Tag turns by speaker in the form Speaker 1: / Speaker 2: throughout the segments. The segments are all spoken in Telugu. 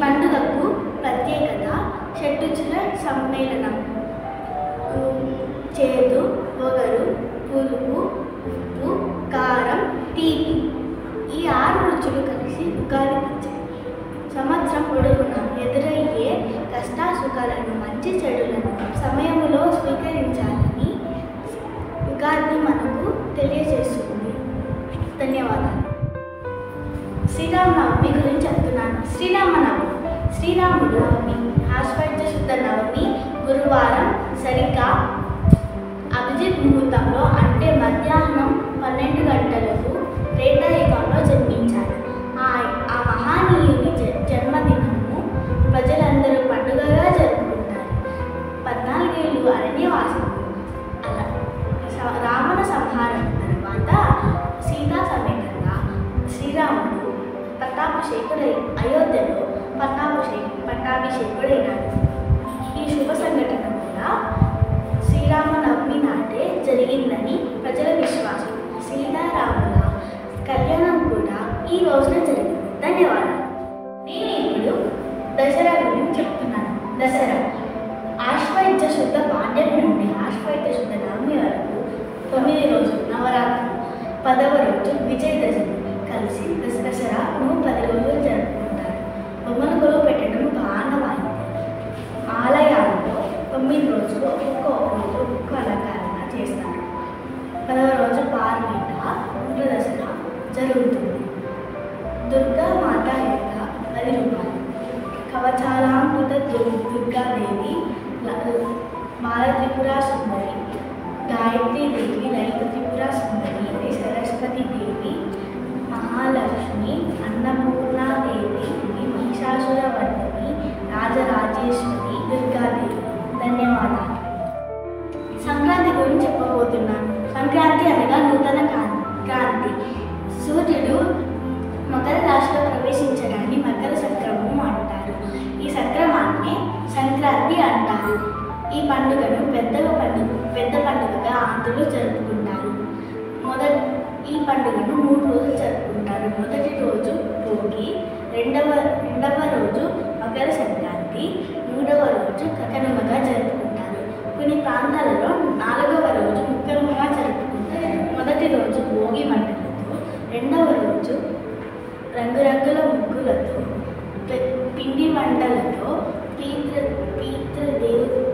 Speaker 1: పండుగకు ప్రత్యేకత షడ్రుచుల సమ్మేళనం. చేదు, వగరు, పులుపు, ఉప్పు, కారం, తీపి ఈ 6 రుచులు కలిసి ఉగాది పచ్చడి. సంవత్సరం పొడవునా ఎదురయ్యే కష్టాసుఖాలను, మంచి చెడులను సమయంలో స్వీకరించాలని ఉగాది మనకు తెలియజేస్తుంది. ధన్యవాదాలు. శ్రీరామనవమి గురించి చెప్తున్నాను. శ్రీరాముడు నవమి ఆశ్వయుజ శుద్ధ నవమి గురువారం సరిగ్గా అభిజిత్ ముహూర్తంలో అంటే మధ్యాహ్నం 12 గంటలకు త్రేతాయుగంలో జన్మించాడు. ఆ మహానీయుని జన్మదినము ప్రజలందరూ పండుగగా జరుపుకుంటారు. 14 ఏళ్ళు అరణ్యవాసం. రావణ సంహారం తర్వాత సీతా సమేతంగా శ్రీరాముడు అయోధ్యలో పట్టాభిషేకుడైనాడు. ఈ శుభ సంఘటన కూడా శ్రీరామనవమి నాటే జరిగిందని ప్రజల విశ్వాసం. సీతారాముల కళ్యాణం కూడా ఈ రోజున జరిగింది. ధన్యవాదాలు. నేను ఇప్పుడు దసరా గురించి చెప్తున్నాను. దసరా ఆశ్వయుజ శుద్ధ పాడ్యమి నుండి ఆశ్వయుజ శుద్ధ నవమి వరకు 9 రోజులు నవరాత్రులు. 10వ రోజు విజయదశమి కలిసి దసరాను 10 రోజులు జరుపుకుంటారు. బొమ్మలు కొలువు పెట్టడం ఆనవాయితీ. ఆలయాల్లో 9 రోజులు ఒక్కొక్క అలంకరణ చేస్తారు. 10వ రోజు పార్వీట దసరా జరుగుతుంది. దుర్గా మాత యొక్క 10 రూపాయలు. కవచాలాంకృత దుర్గాదేవి, బాల త్రిపుర సుందరి, గాయత్రీ దేవి, లలిత త్రిపుర సుందరి, సరస్వతి దేవి, మహాలక్ష్మి, అన్నపూర్ణాదేవి, మహిషాసురవర్ధిని, రాజరాజేశ్వరి, దుర్గాదేవి. ధన్యవాదాలు. సంక్రాంతి గురించి చెప్పబోతున్నాను. సంక్రాంతి అనగా నూతన క్రాంతి. సూర్యుడు మకర రాశిలో ప్రవేశించడాన్ని మకర సంక్రమం అంటారు. ఈ సంక్రమాన్ని సంక్రాంతి అంటారు. ఈ పండుగను పెద్ద పండుగగా ఆంధ్రులు జరుపుకుంటారు. ఈ పండుగను 3 రోజులు జరుపుకుంటారు. మొదటి రోజు భోగి, రెండవ రోజు మకర సంక్రాంతి, 3వ రోజు కనుమగా జరుపుకుంటారు. కొన్ని ప్రాంతాలలో 4వ రోజు ముక్కనుమగా జరుపుకుంటారు. మొదటి రోజు భోగి మంటలతో, రెండవ రోజు రంగురంగుల ముగ్గులతో, పిండి వంటలతో,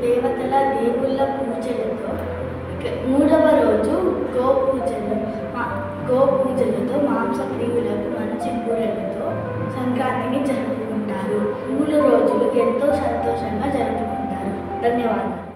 Speaker 1: దేవతల దేవుళ్ళ పూజలతో, 3వ రోజు గోపూజలతో, మాంసప్రియులకు మంచి బూరెలతో సంక్రాంతిని జరుపుకుంటారు. 3 రోజులు ఎంతో సంతోషంగా జరుపుకుంటారు. ధన్యవాదాలు.